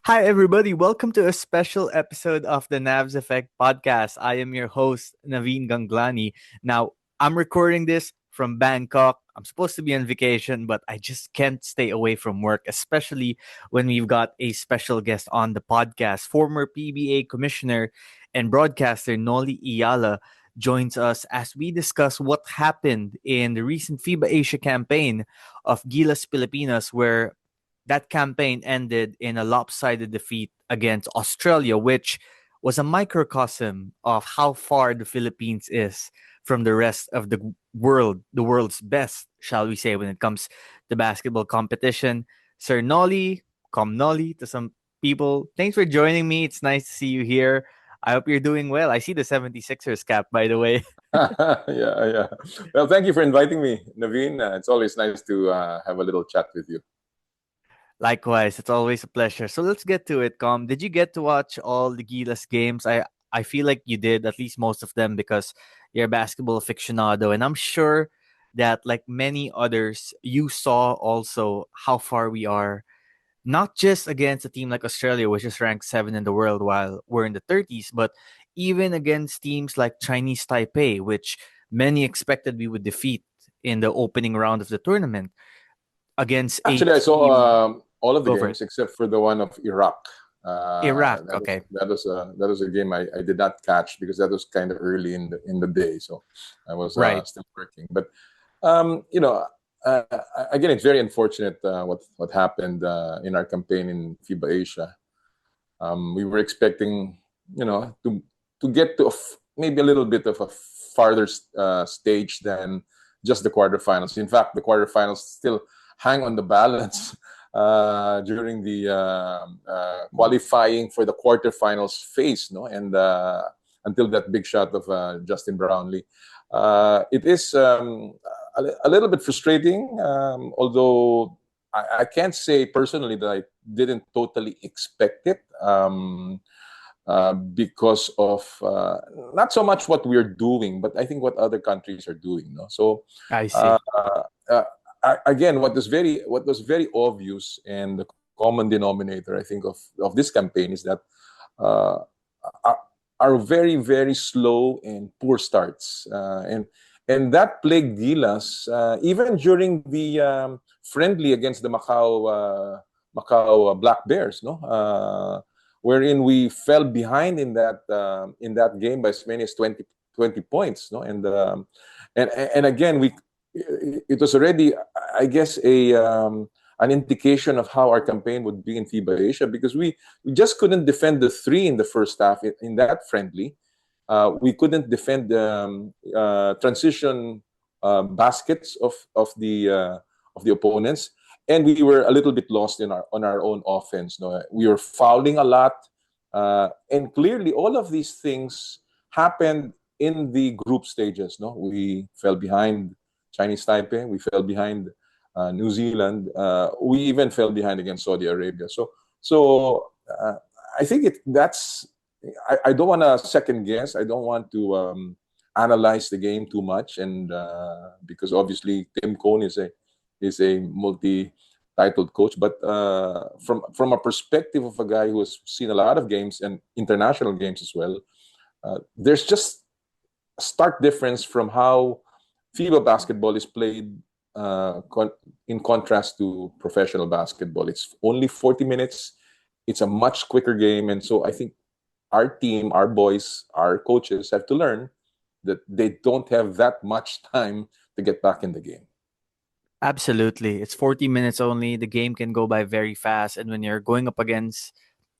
Hi, everybody. Welcome to a special episode of the Navs Effect podcast. I am your host, Naveen Ganglani. Now, I'm recording this from Bangkok. I'm supposed to be on vacation, but I just can't stay away from work, especially when we've got a special guest on the podcast. Former PBA commissioner and broadcaster Noli Eala joins us as we discuss what happened in the recent FIBA Asia campaign of Gilas Pilipinas, where that campaign ended in a lopsided defeat against Australia, which was a microcosm of how far the Philippines is from the rest of the world, the world's best, shall we say, when it comes to basketball competition. Sir Nolly, come Nolly to some people. Thanks for joining me. It's nice to see you here. I hope you're doing well. I see the 76ers cap, by the way. Yeah. Well, thank you for inviting me, Naveen. It's always nice to have a little chat with you. Likewise, it's always a pleasure. So let's get to it, Com. Did you get to watch all the Gilas games? I feel like you did, at least most of them, because you're a basketball aficionado. And I'm sure that, like many others, you saw also how far we are, not just against a team like Australia, which is ranked 7 in the world while we're in the 30s, but even against teams like Chinese Taipei, which many expected we would defeat in the opening round of the tournament, against a Actually, I team. saw all of the Go for it. games except for the one of Iraq. Iraq. That was Okay. a game I did not catch because that was kind of early in the day, so I was Right. still working. But um, you know, uh, again, it's very unfortunate what happened in our campaign in FIBA Asia. We were expecting, to get to maybe a little bit of a farther stage than just the quarterfinals. In fact, the quarterfinals still hang on the balance during the qualifying for the quarterfinals phase, no, and until that big shot of Justin Brownlee. It is a little bit frustrating, although I can't say personally that I didn't totally expect it because of not so much what we're doing, but I think what other countries are doing. No, so I uh, see. uh, again, what was very obvious and the common denominator, I think, of this campaign is that uh, are, are very very slow and poor starts, and that plagued Gilas even during the friendly against the Macau Black Bears, no, wherein we fell behind in that game by as many as 20 points, no, and again it was already, I guess, a an indication of how our campaign would be in FIBA Asia because we just couldn't defend the three in the first half in that friendly. We couldn't defend the transition baskets of the opponents, and we were a little bit lost in our on our own offense. No, we were fouling a lot, and clearly all of these things happened in the group stages. No, we fell behind Chinese Taipei, we fell behind New Zealand, we even fell behind against Saudi Arabia. So I think that's I don't want to second guess. I don't want to analyze the game too much, and because obviously Tim Cohn is a multi-titled coach, but from a perspective of a guy who has seen a lot of games and international games as well, there's just a stark difference from how FIBA basketball is played in contrast to professional basketball. It's only 40 minutes. It's a much quicker game, and so I think our team, our boys, our coaches have to learn that they don't have that much time to get back in the game. Absolutely. It's 40 minutes only. The game can go by very fast. And when you're going up against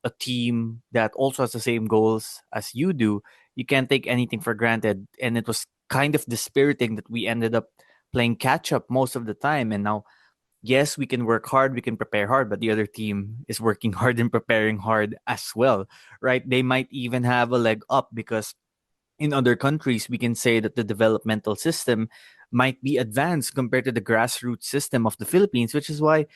a team that also has the same goals as you do, you can't take anything for granted. And it was kind of dispiriting that we ended up playing catch up most of the time. And now, yes, we can work hard, we can prepare hard, but the other team is working hard and preparing hard as well, right? They might even have a leg up because in other countries, we can say that the developmental system might be advanced compared to the grassroots system of the Philippines, which is why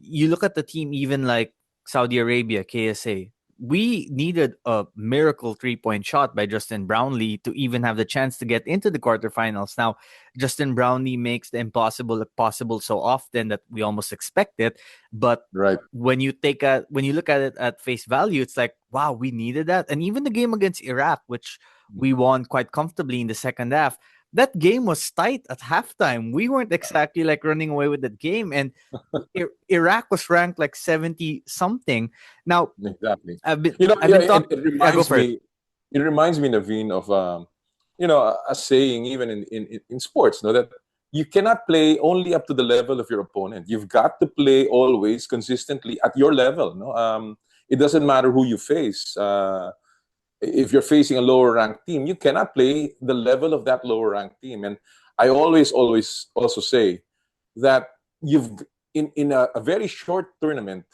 you look at the team, even like Saudi Arabia, KSA. we needed a miracle 3-point shot by Justin Brownlee to even have the chance to get into the quarterfinals. Now, Justin Brownlee makes the impossible look possible so often that we almost expect it. But Right. when you look at it at face value, it's like, wow, we needed that. And even the game against Iraq, which we won quite comfortably in the second half, that game was tight at halftime. We weren't exactly like running away with that game, and Iraq was ranked like 70 something. Now, Exactly. I've been I've Yeah, been talking. it Yeah, go reminds for it. me. It reminds me, Naveen, of a saying even in sports, that you cannot play only up to the level of your opponent. You've got to play always consistently at your level. No, it doesn't matter who you face. If you're facing a lower ranked team, you cannot play the level of that lower ranked team. And I always also say that you've in a very short tournament,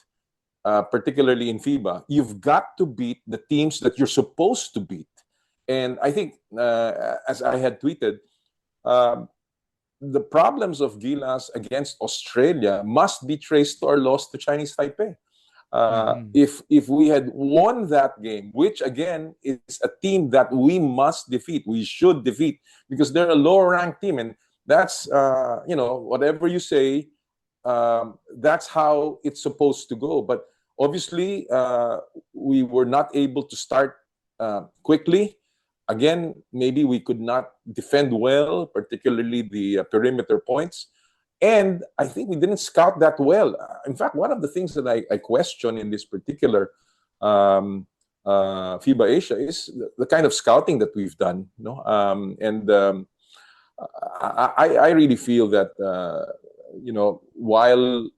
particularly in FIBA, you've got to beat the teams that you're supposed to beat. And I think, as I had tweeted, um, the problems of Gilas against Australia must be traced to our loss to Chinese Taipei. Mhm. If we had won that game, which again is a team that we must defeat, we should defeat because they're a lower ranked team, and that's whatever you say, that's how it's supposed to go. But obviously, we were not able to start quickly. Again, maybe we could not defend well, particularly the perimeter points. And I think we didn't scout that well. In fact, one of the things that I question in this particular FIBA Asia is the kind of scouting that we've done. And I really feel that while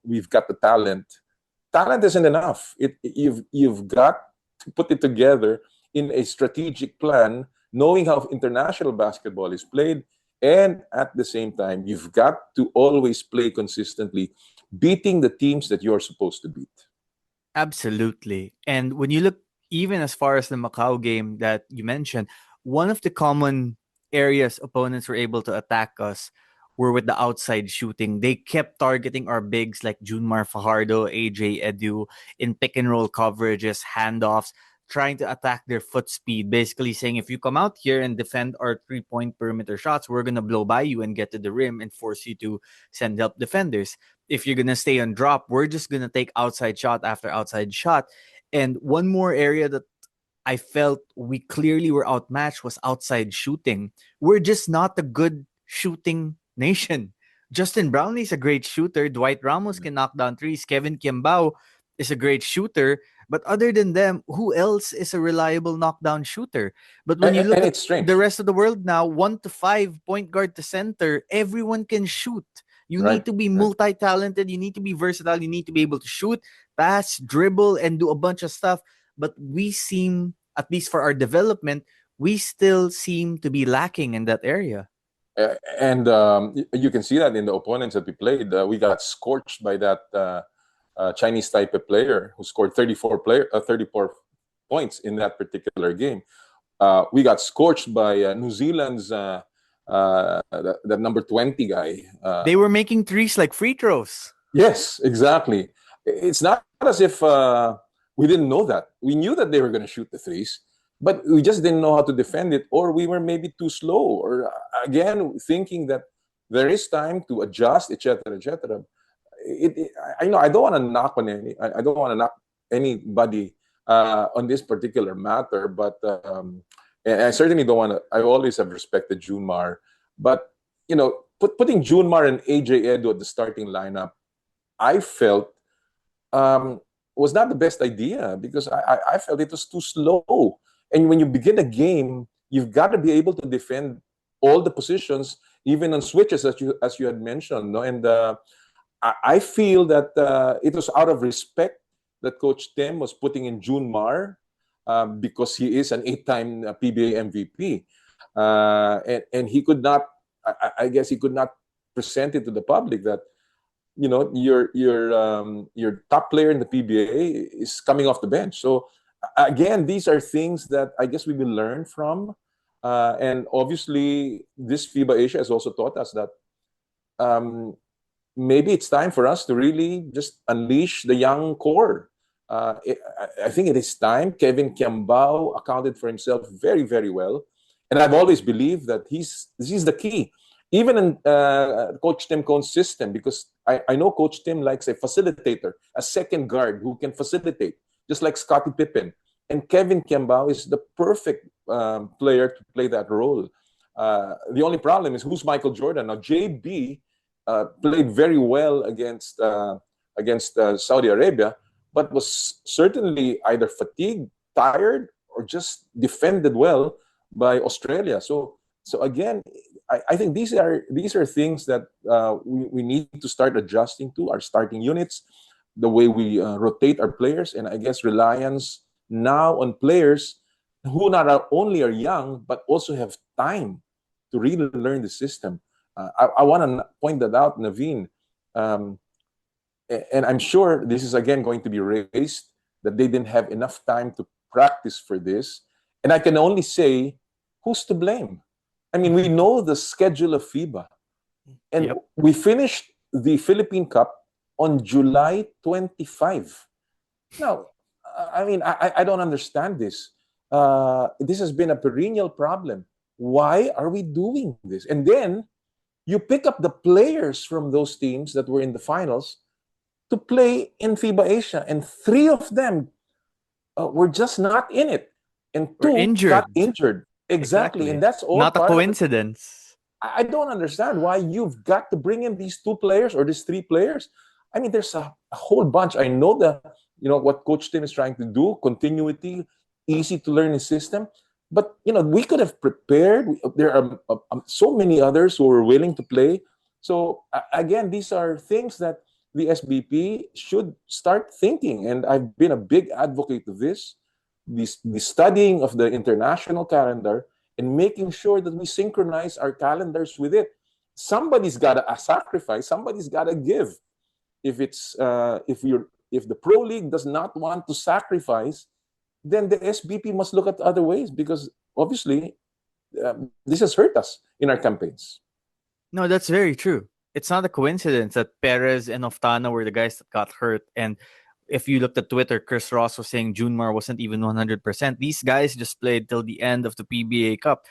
we've got the talent isn't enough. You've got to put it together in a strategic plan, knowing how international basketball is played, and at the same time, you've got to always play consistently, beating the teams that you're supposed to beat. Absolutely. And when you look even as far as the Macau game that you mentioned, one of the common areas opponents were able to attack us were with the outside shooting. They kept targeting our bigs like Junmar Fajardo, AJ Edu in pick and roll coverages, handoffs, trying to attack their foot speed, basically saying if you come out here and defend our 3-point perimeter shots, we're gonna blow by you and get to the rim and force you to send help defenders. If you're gonna stay on drop, we're just gonna take outside shot after outside shot. And one more area that I felt we clearly were outmatched was outside shooting. We're just not a good shooting nation. Justin Brownlee's a great shooter. Dwight Ramos can knock down threes. Kevin Quiambao is a great shooter. But other than them, who else is a reliable knockdown shooter? But when you look And at it's the strange, rest of the world now, 1 to 5, point guard to center, everyone can shoot. You right? need to be Right. multi-talented. You need to be versatile. You need to be able to shoot, pass, dribble, and do a bunch of stuff. But we seem, at least for our development, we still seem to be lacking in that area. And you can see that in the opponents that we played. We got scorched by that Chinese type of player who scored 34 points in that particular game. We got scorched by New Zealand's that number 20 guy. They were making threes like free throws. Yes, exactly. It's not as if we didn't know that. We knew that they were going to shoot the threes, but we just didn't know how to defend it, or we were maybe too slow, or again thinking that there is time to adjust, etc., etc. I know I don't want to knock on I don't want to knock anybody on this particular matter, but and I certainly don't want to. I always have respected Junmar, but putting Junmar and AJ Edo at the starting lineup, I felt was not the best idea because I felt it was too slow. And when you begin a game, you've got to be able to defend all the positions, even on switches, as you had mentioned. No? And I feel that it was out of respect that Coach Tim was putting in June Mar because he is an 8-time PBA MVP. And he could not, I guess he could not present it to the public that your top player in the PBA is coming off the bench. So again, these are things that I guess we will learn from. And obviously, this FIBA Asia has also taught us that maybe it's time for us to really just unleash the young core. I think it is time. Kevin Quiambao accounted for himself very, very well. And I've always believed that he's the key. Even in Coach Tim Cohn's system, because I know Coach Tim likes a facilitator, a second guard who can facilitate, just like Scottie Pippen. And Kevin Quiambao is the perfect player to play that role. The only problem is who's Michael Jordan. Now, JB played very well against Saudi Arabia, but was certainly either fatigued, tired, or just defended well by Australia. So again, I think these are things that we need to start adjusting to our starting units, the way we rotate our players, and I guess reliance now on players who not only are young but also have time to really learn the system. I want to point that out, Naveen. Um, and I'm sure this is again going to be raised that they didn't have enough time to practice for this. And I can only say, who's to blame? I mean, we know the schedule of FIBA, and Yep. we finished the Philippine Cup on July 25. Now, I mean, I don't understand this. This has been a perennial problem. Why are we doing this? And then you pick up the players from those teams that were in the finals to play in FIBA Asia, and three of them were just not in it, and We're two got injured. injured. Exactly, and Exactly. that's all Not a part of it. coincidence. I don't understand why you've got to bring in these two players or these three players. I mean, there's a whole bunch. I know what Coach Tim is trying to do, continuity, easy to learn his system. But we could have prepared. There are so many others who are willing to play. So again, these are things that the SBP should start thinking. And I've been a big advocate of this, the studying of the international calendar and making sure that we synchronize our calendars with it. Somebody's got to sacrifice. Somebody's got to give. If the pro league does not want to sacrifice, then the SBP must look at other ways, because obviously this has hurt us in our campaigns. No, that's very true. It's not a coincidence that Perez and Oftana were the guys that got hurt. And if you looked at Twitter, Chris Ross was saying Junmar wasn't even 100%. These guys just played till the end of the PBA Cup.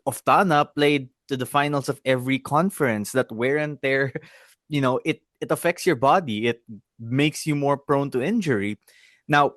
Oftana played to the finals of every conference. That wear and tear, it affects your body. It makes you more prone to injury. Now,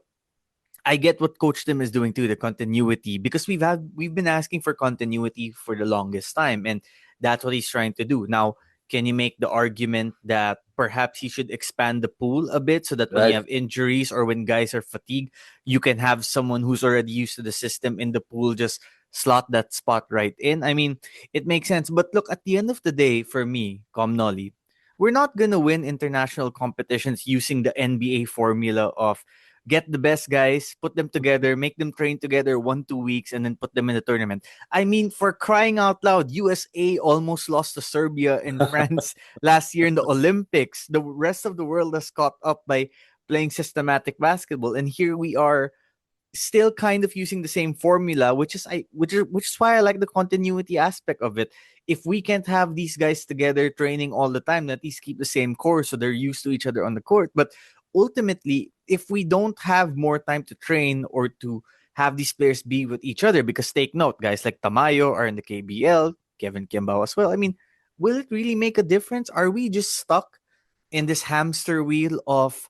I get what Coach Tim is doing too, the continuity, because we've been asking for continuity for the longest time, and that's what he's trying to do. Now, can you make the argument that perhaps he should expand the pool a bit so that when you Right. have injuries or when guys are fatigued, you can have someone who's already used to the system in the pool just slot that spot right in? I mean, it makes sense. But look, at the end of the day, for me, Comnoli, we're not gonna win international competitions using the NBA formula of get the best guys, put them together, make them train together 1-2 weeks, and then put them in the tournament. I mean, for crying out loud, USA almost lost to Serbia and France last year in the Olympics. The rest of the world has caught up by playing systematic basketball, and here we are still kind of using the same formula, which is why I like the continuity aspect of it. If we can't have these guys together training all the time, at least keep the same core so they're used to each other on the court. But ultimately, if we don't have more time to train or to have these players be with each other, because take note, guys like Tamayo are in the KBL, Kevin Quiambao as well. I mean, will it really make a difference? Are we just stuck in this hamster wheel of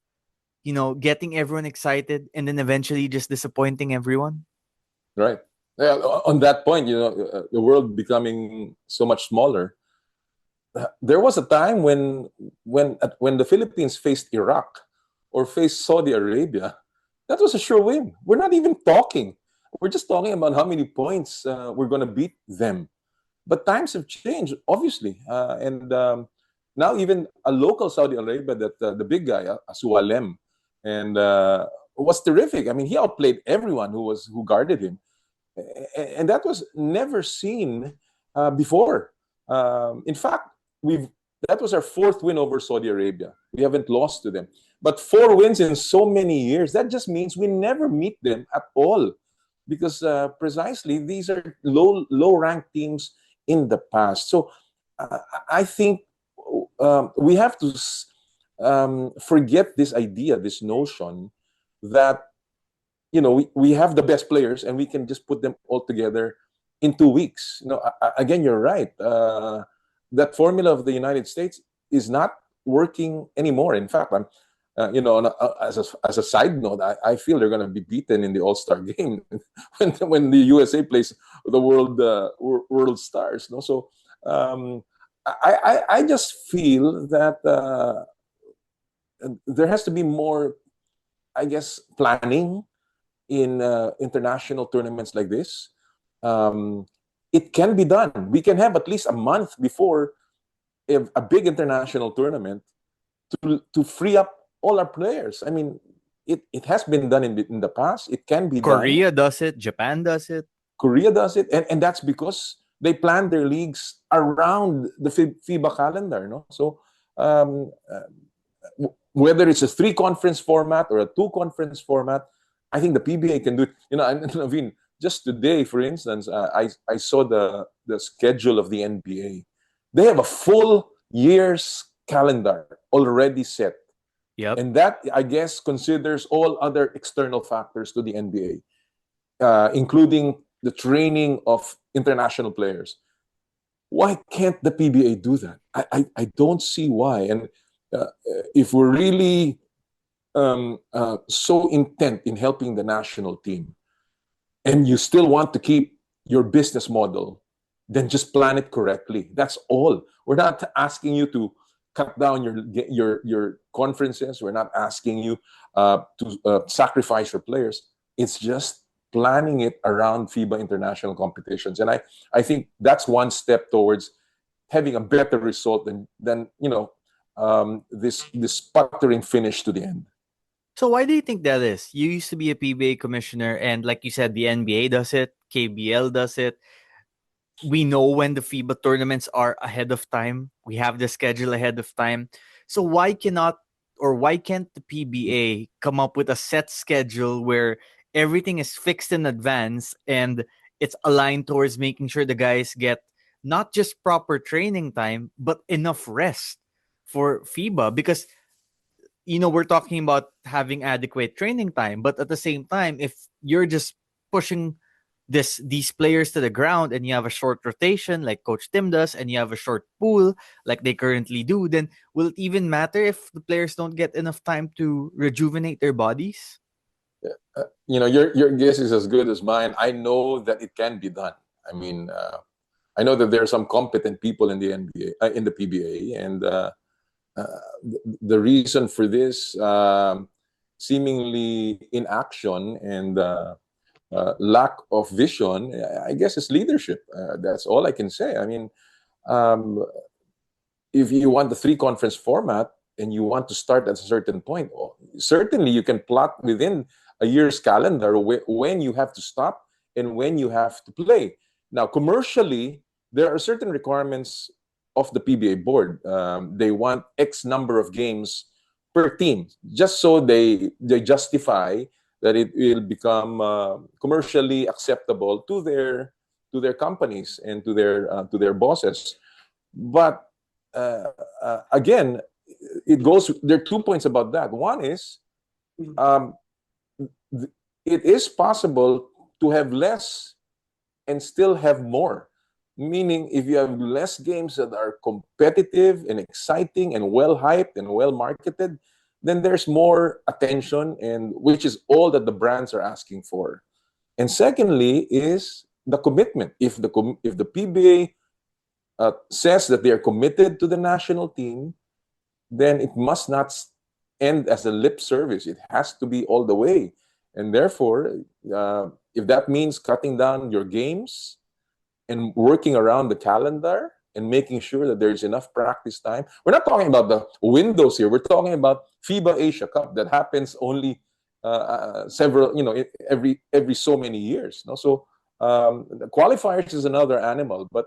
getting everyone excited and then eventually just disappointing everyone? Right. Yeah, on that point, the world becoming so much smaller. There was a time when the Philippines faced Iraq or faced Saudi Arabia, that was a sure win. We're not even talking. We're just talking about how many points we're going to beat them. But times have changed, obviously, and now even a local Saudi Arabia, that the big guy, Sualem, and was terrific. I mean, he outplayed everyone who guarded him, and that was never seen before. In fact, we've that was our fourth win over Saudi Arabia. We haven't lost to them, but 4 wins in so many years. That just means we never meet them at all, because precisely these are low ranked teams in the past. So I think we have to forget this idea, this notion that we have the best players and we can just put them all together in 2 weeks. Again, you're right. That formula of the United States is not working anymore. In fact, I'm, as a side note, I feel they're going to be beaten in the All-Star game when the USA plays the world stars. No, so I just feel that there has to be more, I guess, planning in international tournaments like this. Um, it can be done. We can have at least a month before a big international tournament to free up all our players. I mean, it has been done in the past. It can be done. Korea does it. Japan does it. Korea does it, and that's because they plan their leagues around the FIBA calendar. No, so whether it's a 3-conference format or a 2-conference format, I think the PBA can do it. And Naveen, just today, for instance, I saw the schedule of the NBA. They have a full year's calendar already set. Yep. And that, I guess, considers all other external factors to the NBA, including the training of international players. Why can't the PBA do that? I don't see why. And if we're really so intent in helping the national team, and you still want to keep your business model, then just plan it correctly. That's all. We're not asking you to cut down your conferences. We're not asking you to sacrifice your players. It's just planning it around FIBA international competitions, and I think that's one step towards having a better result than this sputtering finish to the end. So why do you think that is? You used to be a PBA commissioner, and like you said, the NBA does it, KBL does it. We know when the FIBA tournaments are ahead of time. We have the schedule ahead of time. So why can't the PBA come up with a set schedule where everything is fixed in advance and it's aligned towards making sure the guys get not just proper training time, but enough rest for FIBA? Because we're talking about having adequate training time, but at the same time, if you're just pushing these players to the ground and you have a short rotation like Coach Tim does, and you have a short pool like they currently do, then will it even matter if the players don't get enough time to rejuvenate their bodies? Your guess is as good as mine. I know that it can be done. I mean, I know that there are some competent people in the NBA, in the PBA, and the reason for this seemingly inaction and lack of vision, I guess, is leadership. That's all I can say. I mean, um, if you want the 3-conference format and you want to start at a certain point, certainly you can plot within a year's calendar when you have to stop and when you have to play. Now, commercially, there are certain requirements of the PBA board. They want X number of games per team, just so they justify that it will become commercially acceptable to their companies and to their bosses. But again, it goes. There are 2 points about that. One is, it is possible to have less and still have more. Meaning, if you have less games that are competitive and exciting and well hyped and well marketed, then there's more attention, and which is all that the brands are asking for. And secondly, is the commitment. If the PBA says that they are committed to the national team, then it must not end as a lip service. It has to be all the way. And therefore, if that means cutting down your games and working around the calendar and making sure that there's enough practice time. We're not talking about the windows here. We're talking about FIBA Asia Cup that happens only several, every so many years. No? So the qualifiers is another animal, but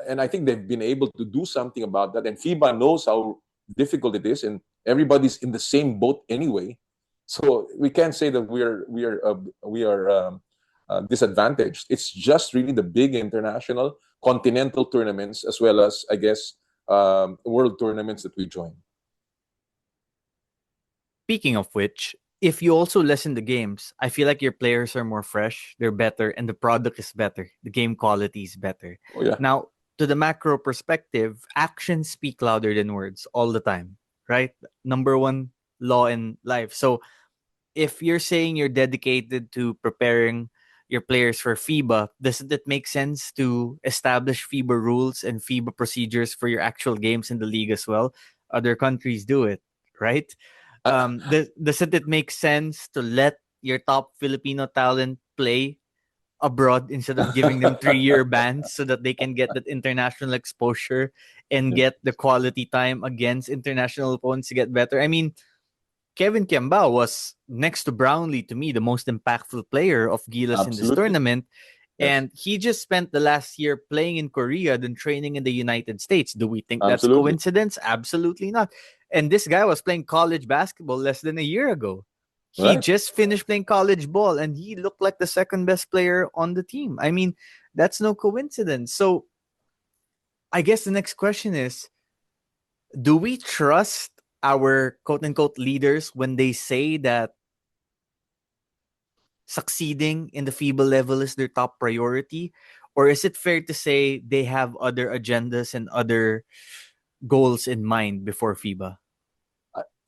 and I think they've been able to do something about that. And FIBA knows how difficult it is, and everybody's in the same boat anyway. So we can't say that we are disadvantaged. It's just really the big international continental tournaments, as well as, I guess, world tournaments that we join. Speaking of which, if you also lessen the games, I feel like your players are more fresh, they're better, and the product is better. The game quality is better. Oh yeah, Now, to the macro perspective, actions speak louder than words all the time, right? Number one law in life. So if you're saying you're dedicated to preparing your players for FIBA, doesn't it make sense to establish FIBA rules and FIBA procedures for your actual games in the league as well? Other countries do it, right? uh, Doesn't it make sense to let your top Filipino talent play abroad instead of giving them 3-year bans so that they can get that international exposure and yeah, get the quality time against international opponents to get better? I mean, Kevin Quiambao was next to Brownlee to me the most impactful player of Gilas in this absolutely. tournament. Yes, And he just spent the last year playing in Korea than training in the United States. Do we think that's absolutely. coincidence? Absolutely not. And this guy was playing college basketball less than a year ago. He Right. just finished playing college ball and he looked like the second best player on the team. I mean, that's no coincidence. So I guess the next question is, do we trust our quote unquote leaders when they say that succeeding in the FIBA level is their top priority? Or is it fair to say they have other agendas and other goals in mind before FIBA?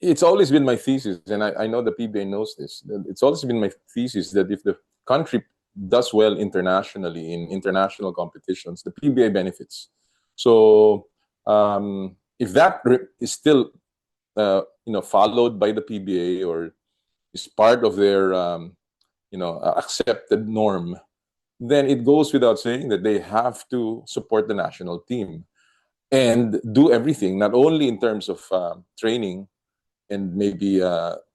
It's always been my thesis, and I know the PBA knows this. It's always been my thesis that if the country does well internationally in international competitions, the PBA benefits. So if that is still followed by the PBA or is part of their accepted norm, then it goes without saying that they have to support the national team and do everything, not only in terms of training and maybe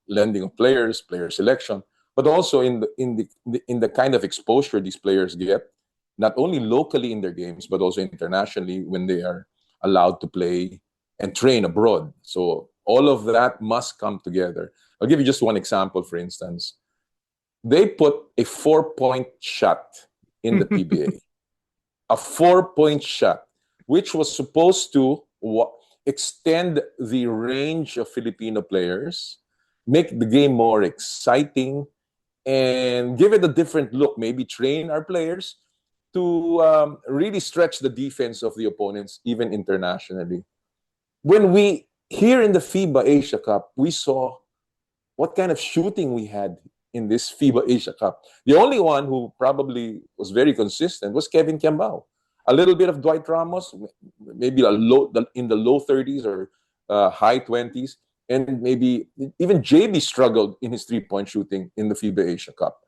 lending of players, player selection, but also in the kind of exposure these players get, not only locally in their games, but also internationally when they are allowed to play and train abroad. So all of that must come together. I'll give you just one example, for instance. They put a 4-point shot in the PBA, a 4-point shot, which was supposed to extend the range of Filipino players, make the game more exciting, and give it a different look. Maybe train our players to really stretch the defense of the opponents, even internationally. When we here in the FIBA Asia Cup, we saw what kind of shooting we had in this FIBA Asia Cup. The only one who probably was very consistent was Kevin Quiambao. A little bit of Dwight Ramos, maybe in the low 30s or high 20s, and maybe even JB struggled in his 3-point shooting in the FIBA Asia Cup.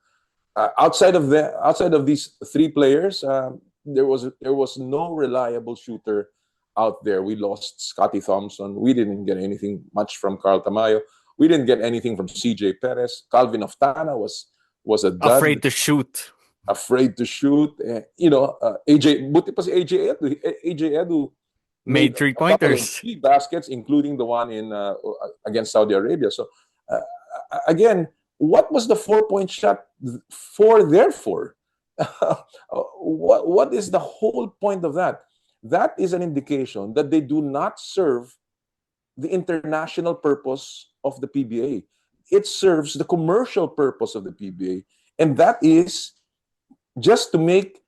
Outside of these three players, there was no reliable shooter out there. We lost Scotty Thompson. We didn't get anything much from Carl Tamayo. We didn't get anything from CJ Perez. Calvin Oftana was a dud, Afraid to shoot. afraid to shoot. AJ, buti pa si AJ Edu. AJ Edu made Made three a couple of pointers. key baskets, including the one in against Saudi Arabia. So uh, again, what was the 4-point shot for? Therefore, what is the whole point of that? That is an indication that they do not serve the international purpose of the PBA. It serves the commercial purpose of the PBA, and that is just to make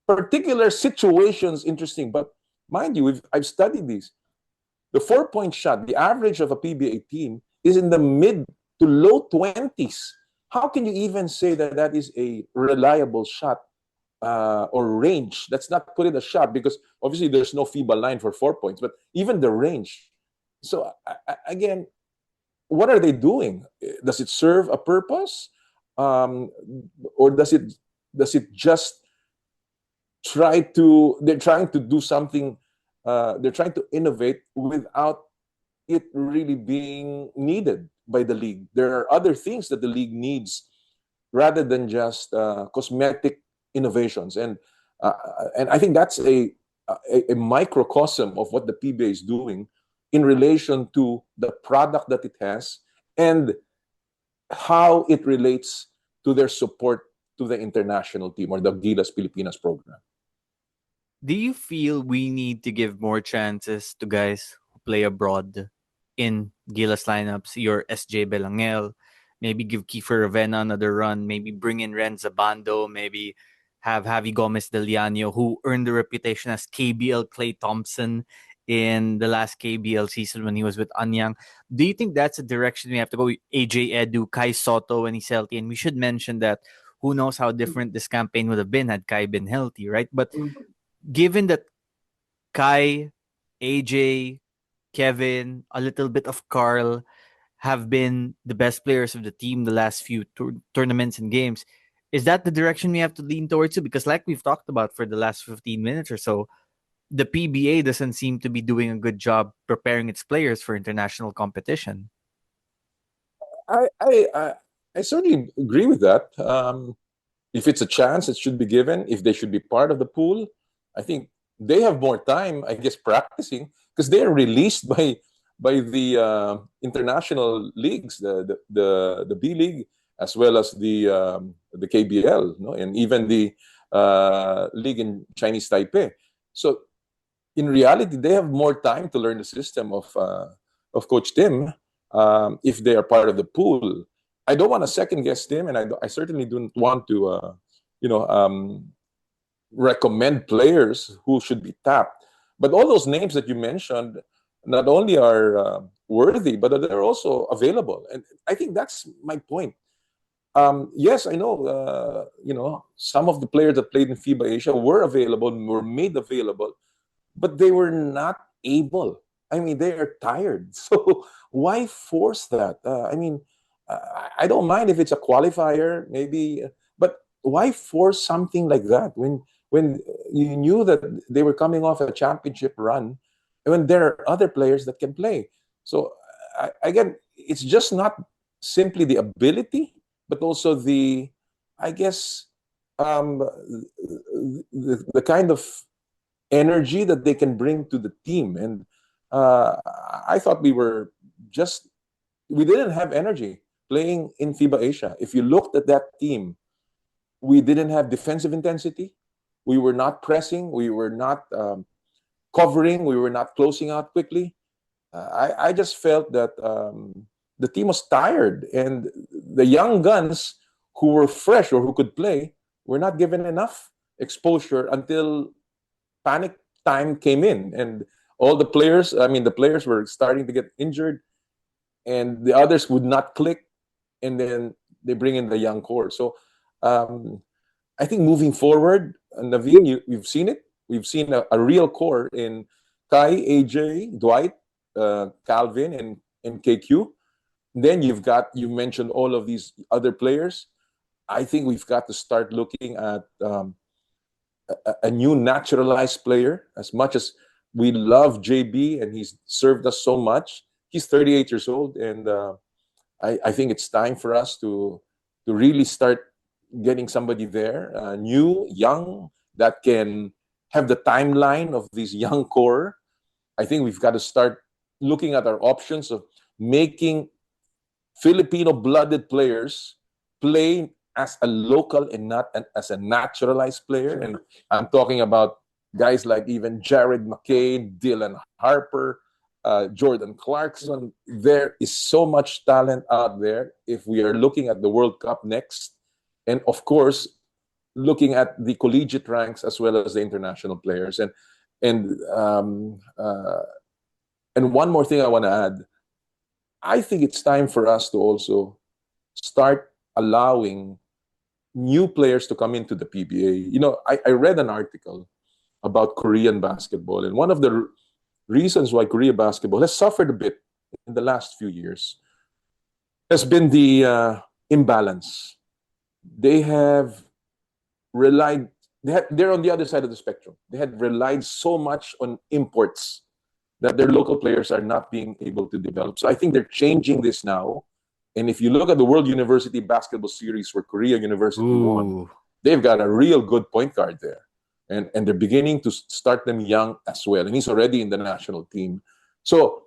particular situations interesting. But mind you, I've studied these. The 4-point shot, the average of a PBA team is in the mid to low 20s. How can you even say that that is a reliable shot or range? Let's not put it a shot because obviously there's no FIBA line for 4 points, but even the range. So again, what are they doing? Does it serve a purpose, um, or does it just they're trying to do something? They're trying to innovate without it really being needed by the league. There are other things that the league needs rather than just cosmetic innovations, uh, and I think that's a microcosm of what the PBA is doing in relation to the product that it has and how it relates to their support to the international team or the Gilas Pilipinas program. Do you feel we need to give more chances to guys who play abroad in Gilas lineups? Your SJ Belangel, maybe give Kiefer Ravena another run, maybe bring in Ren Zabando, maybe have Javi Gomez Del Llano, who earned the reputation as KBL Clay Thompson in the last KBL season when he was with Anyang. Do you think that's a direction we have to go? AJ Edu, Kai Soto when he's healthy, and we should mention that who knows how different this campaign would have been had Kai been healthy, right? But given that Kai, AJ, Kevin, a little bit of Carl have been the best players of the team the last few tournaments and games. Is that the direction we have to lean towards? Because, like we've talked about for the last 15 minutes or so, the PBA doesn't seem to be doing a good job preparing its players for international competition. I, I, I, I certainly agree with that. If it's a chance, it should be given. If they should be part of the pool, I think they have more time, I guess, practicing because they are released by the international leagues, the B League, as well as the KBL, no? And even the league in Chinese Taipei. So in reality, they have more time to learn the system of Coach Tim if they are part of the pool. I don't want to second guess Tim, and I certainly don't want to, you know, recommend players who should be tapped. But all those names that you mentioned not only are worthy, but they're also available, and I think that's my point. Yes, I know. Some of the players that played in FIBA Asia were available, were made available, but they were not able. I mean, they are tired. So why force that? I don't mind if it's a qualifier, maybe, but why force something like that when you knew that they were coming off a championship run, and when there are other players that can play? So again, it's just not simply the ability, but also I guess, the kind of energy that they can bring to the team. And I thought we didn't have energy playing in FIBA Asia. If you looked at that team, we didn't have defensive intensity. We were not pressing. We were not covering. We were not closing out quickly. I just felt that the team was tired, and the young guns who were fresh or who could play were not given enough exposure until panic time came in, and all the players were starting to get injured, and the others would not click, and then they bring in the young core. So I think moving forward, Naveen, you've seen it. We've seen a real core in Kai, AJ, Dwight, Calvin, and KQ. Then you mentioned all of these other players. I think we've got to start looking at a new naturalized player. As much as we love JB and he's served us so much, he's 38 years old, and I think it's time for us to really start getting somebody there, new, young, that can have the timeline of this young core. I think we've got to start looking at our options of making Filipino-blooded players play as a local and not as a naturalized player. And I'm talking about guys like even Jared McCain, Dylan Harper, Jordan Clarkson. There is so much talent out there if we are looking at the World Cup next. And of course, looking at the collegiate ranks as well as the international players. And one more thing I want to add. I think it's time for us to also start allowing new players to come into the PBA. I read an article about Korean basketball, and one of the reasons why Korea basketball has suffered a bit in the last few years has been the imbalance. They have relied, they're on the other side of the spectrum. They had relied so much on imports that their local players are not being able to develop. So I think they're changing this now. And if you look at the World University Basketball Series where Korea University won, they've got a real good point guard there. And they're beginning to start them young as well. And he's already in the national team. So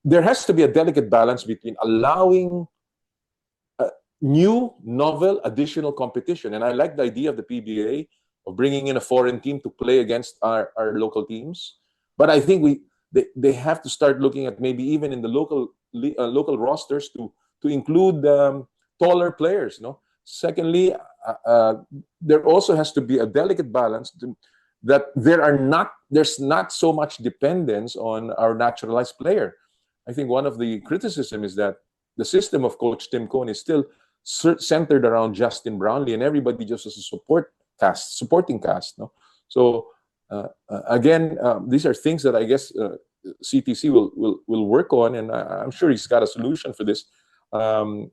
there has to be a delicate balance between allowing new, novel, additional competition. And I like the idea of the PBA of bringing in a foreign team to play against our local teams. But I think they have to start looking at maybe even in the local rosters to include taller players. No. Secondly, there also has to be a delicate balance that there's not so much dependence on our naturalized player. I think one of the criticism is that the system of Coach Tim Cohn is still centered around Justin Brownlee, and everybody just as a supporting cast. No, so again, these are things that I guess CTC will work on, and I'm sure he's got a solution for this.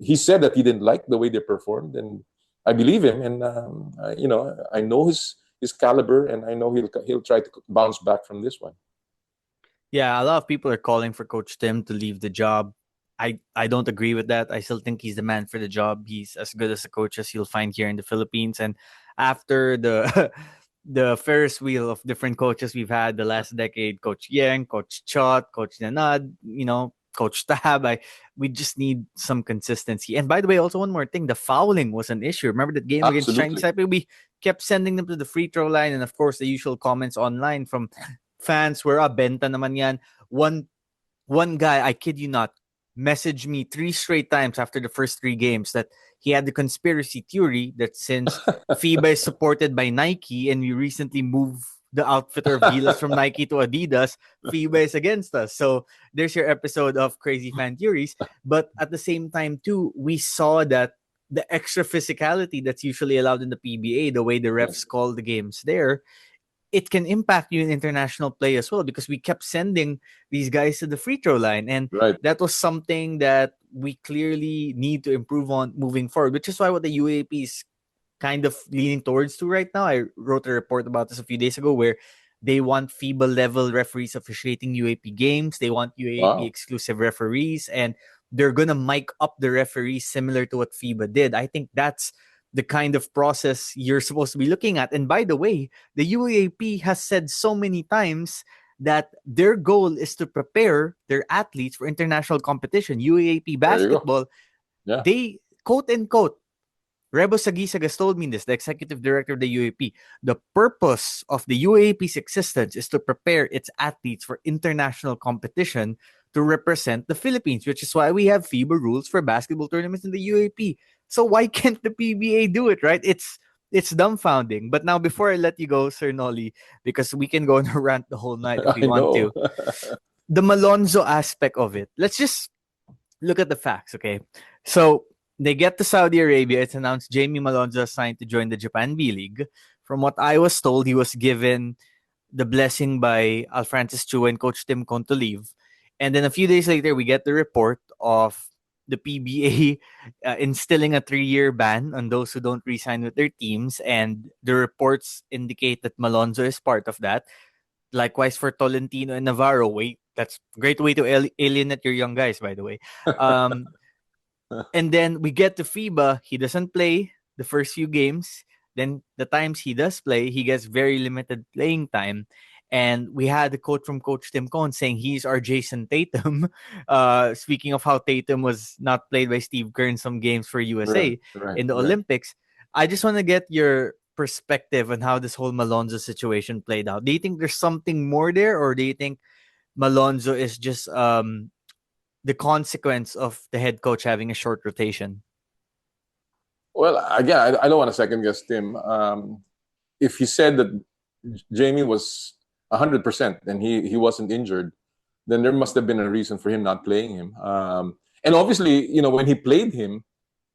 He said that he didn't like the way they performed, and I believe him. And I know his caliber, and I know he'll try to bounce back from this one. Yeah, a lot of people are calling for Coach Tim to leave the job. I don't agree with that. I still think he's the man for the job. He's as good as a coach as you'll find here in the Philippines. And after the the Ferris wheel of different coaches we've had the last decade, Coach Yang, Coach Chot, Coach Nanad, Coach Tab, we just need some consistency. And by the way, also one more thing, the fouling was an issue. Remember that game against Chinese Absolutely. Taipei? We kept sending them to the free throw line, and of course the usual comments online from fans were benta naman yan. One guy, I kid you not, messaged me 3 straight times after the first 3 games that he had the conspiracy theory that since FIBA is supported by Nike and we recently moved the outfitter of Gilas from Nike to Adidas, FIBA is against us. So there's your episode of Crazy Fan Theories. But at the same time, too, we saw that the extra physicality that's usually allowed in the PBA, the way the refs Yes. call the games there, it can impact you in international play as well because we kept sending these guys to the free throw line. And Right. that was something that we clearly need to improve on moving forward, which is why what the UAP is kind of leaning towards to right now. I wrote a report about this a few days ago where they want FIBA level referees officiating UAP games. They want UAP Wow. exclusive referees, and they're gonna mic up the referees similar to what FIBA did. I think that's the kind of process you're supposed to be looking at. And by the way, the UAP has said so many times that their goal is to prepare their athletes for international competition. UAP There you go. basketball, Yeah. they quote unquote, Rebo Sagisagas told me this, the executive director of the UAP. The purpose of the UAP's existence is to prepare its athletes for international competition to represent the Philippines, which is why we have FIBA rules for basketball tournaments in the UAP. So why can't the PBA do it, right? It's dumbfounding. But now, before I let you go, Sir Nolly, because we can go on a rant the whole night if we I want know. to, the Malonzo aspect of it, let's just look at the facts, okay? So they get to Saudi Arabia. It's announced Jamie Malonzo signed to join the Japan B League. From what I was told, he was given the blessing by Al Francis Chua and Coach Tim Con to leave. And then a few days later, we get the report of the PBA instilling a 3-year ban on those who don't re-sign with their teams. And the reports indicate that Malonzo is part of that. Likewise for Tolentino and Navarro. Wait, that's a great way to alienate your young guys, by the way. Um, and then we get to FIBA. He doesn't play the first few games. Then the times he does play, he gets very limited playing time. And we had a quote from Coach Tim Cohn saying he's our Jason Tatum. Speaking of how Tatum was not played by Steve Kerr in some games for Right. USA Right. in the Right. Olympics. I just want to get your perspective on how this whole Malonzo situation played out. Do you think there's something more there, or do you think Malonzo is just the consequence of the head coach having a short rotation? Well, again, I don't want to second guess Tim. If he said that Jamie was 100% and he wasn't injured, then there must have been a reason for him not playing him. And obviously, when he played him,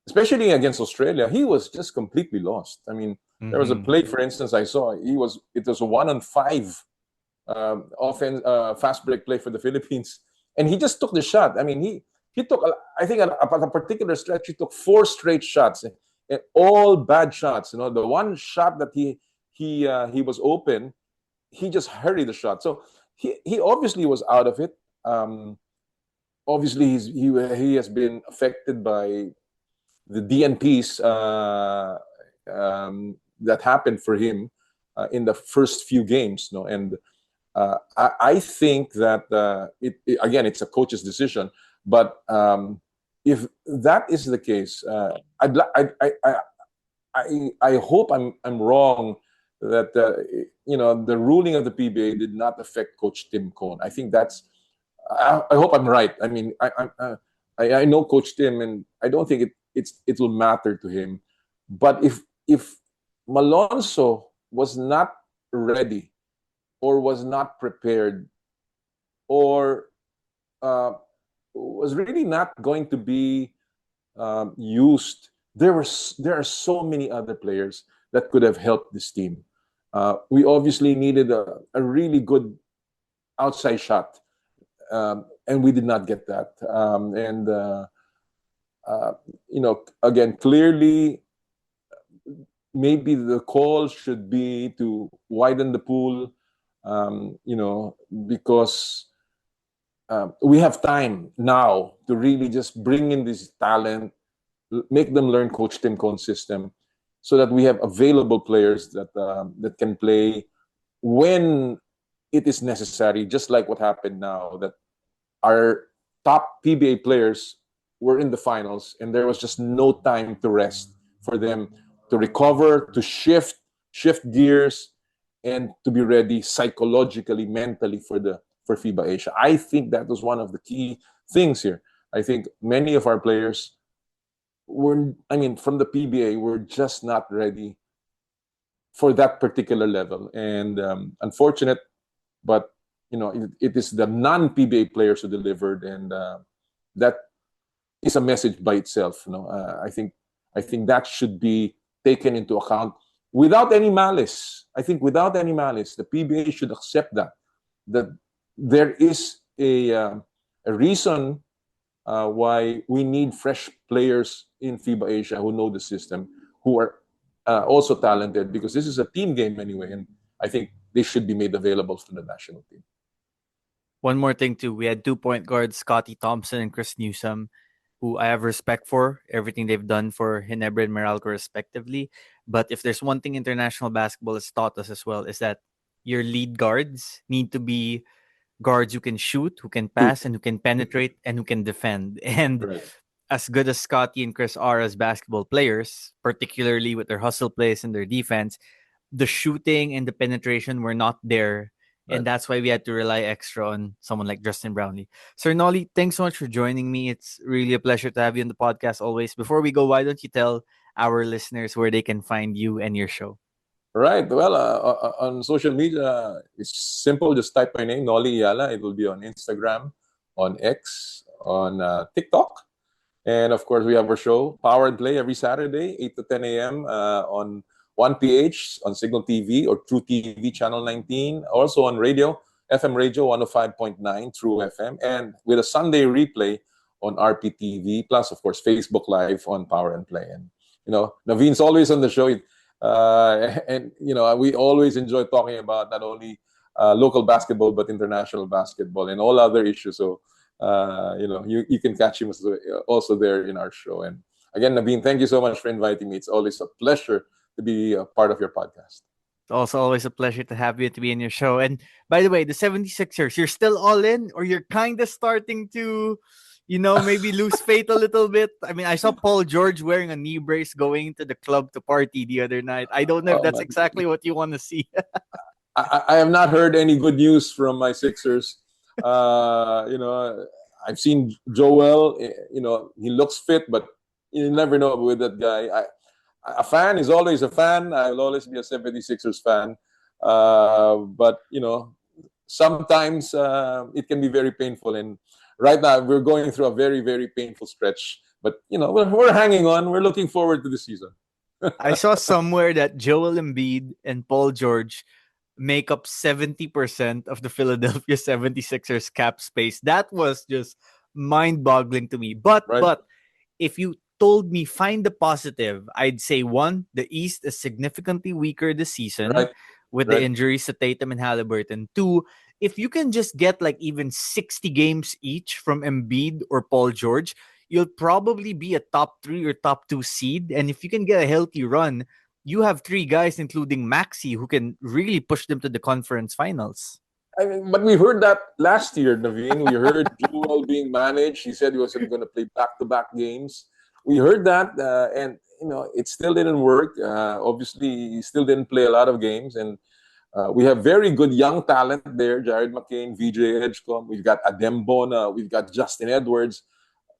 especially against Australia, he was just completely lost. I mean, there was a Mm-hmm. play, for instance, I saw. It was a 1-on-5 offense, fast break play for the Philippines, and he just took the shot. I mean, he took. I think at a particular stretch, he took 4 straight shots, and all bad shots. The one shot that he was open, he just hurried the shot. So he obviously was out of it. Obviously, he has been affected by the DNPs that happened for him in the first few games. No, and I think that again, it's a coach's decision. But if that is the case, I hope I'm wrong that the ruling of the PBA did not affect Coach Tim Cohn. I think I hope I'm right. I mean, I know Coach Tim, and I don't think it will matter to him. But if Malonzo was not ready or was not prepared or uh, was really not going to be used, there are so many other players that could have helped this team. We obviously needed a really good outside shot, and we did not get that. And again, clearly, maybe the call should be to widen the pool, because we have time now to really just bring in this talent, make them learn Coach Tim Cohn's system, so that we have available players that can play when it is necessary. Just like what happened now, that our top PBA players were in the finals, and there was just no time to rest for them to recover, to shift gears, and to be ready psychologically, mentally for FIBA Asia. I think that was one of the key things here. I think many of our players from the PBA, were just not ready for that particular level. And unfortunate, but it is the non-PBA players who delivered, and that is a message by itself. I think that should be taken into account without any malice. I think without any malice, the PBA should accept that there is a reason why we need fresh players in FIBA Asia who know the system, who are also talented, because this is a team game anyway, and I think they should be made available to the national team. One more thing too, we had 2 point guards, Scotty Thompson and Chris Newsome, who I have respect for everything they've done for Ginebra and Meralco respectively. But if there's one thing international basketball has taught us as well, is that your lead guards need to be guards who can shoot, who can pass, and who can penetrate, and who can defend. And Right. as good as Scotty and Chris are as basketball players, particularly with their hustle plays and their defense, the shooting and the penetration were not there. And Right. that's why we had to rely extra on someone like Justin Brownlee. Sir Nolly, thanks so much for joining me. It's really a pleasure to have you on the podcast always. Before we go, why don't you tell our listeners where they can find you and your show? Right. Well, on social media, it's simple. Just type my name, Noli Eala. It will be on Instagram, on X, on TikTok. And of course, we have our show, Power and Play, every Saturday, 8 to 10 a.m. On 1PH, on Signal TV or True TV Channel 19. Also on radio, FM Radio 105.9, True FM. And with a Sunday replay on RPTV, plus, of course, Facebook Live on Power and Play. And, Naveen's always on the show. And we always enjoy talking about not only local basketball, but international basketball and all other issues. So, you can catch him also there in our show. And again, Naveen, thank you so much for inviting me. It's always a pleasure to be a part of your podcast. It's also always a pleasure to have you to be in your show. And by the way, the 76ers, you're still all in, or you're kind of starting to, maybe lose faith a little bit? I mean, I saw Paul George wearing a knee brace going to the club to party the other night. I don't know if Oh, that's man. exactly what you want to see. I have not heard any good news from my Sixers. I've seen Joel. He looks fit, but you never know with that guy. A fan is always a fan. I will always be a 76ers fan. But sometimes it can be very painful. And right now we're going through a very, very painful stretch. But we're hanging on. We're looking forward to the season. I saw somewhere that Joel Embiid and Paul George make up 70% of the Philadelphia 76ers cap space. That was just mind-boggling to me. But Right. but if you told me find the positive, I'd say one, the East is significantly weaker this season Right. with the Right. injuries to Tatum and Halliburton. Two, if you can just get like even 60 games each from Embiid or Paul George, you'll probably be a top 3 or top 2 seed. And if you can get a healthy run, you have 3 guys, including Maxi, who can really push them to the conference finals. I mean, but we heard that last year, Naveen. We heard Joel being managed. He said he was going to play back-to-back games. We heard that, and it still didn't work. Obviously, he still didn't play a lot of games, and we have very good young talent there: Jared McCain, VJ Edgecombe. We've got Adem Bona. We've got Justin Edwards.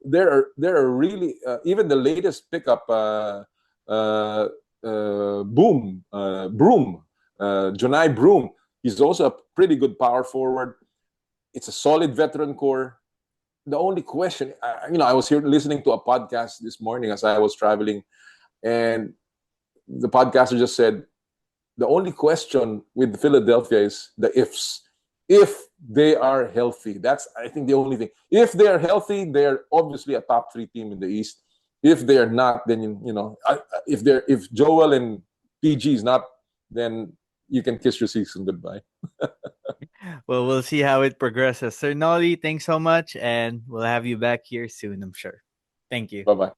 there are really even the latest pickup, uh, Broom, Jonai Broom. He's also a pretty good power forward. It's a solid veteran core. The only question, I was here listening to a podcast this morning as I was traveling, and the podcaster just said the only question with Philadelphia is the ifs. If they are healthy, that's, I think, the only thing. If they are healthy, they are obviously a top 3 team in the East. If they are not, then if Joel and PG is not, then you can kiss your season goodbye. Well, we'll see how it progresses. Sir Nolly, thanks so much, and we'll have you back here soon, I'm sure. Thank you. Bye bye.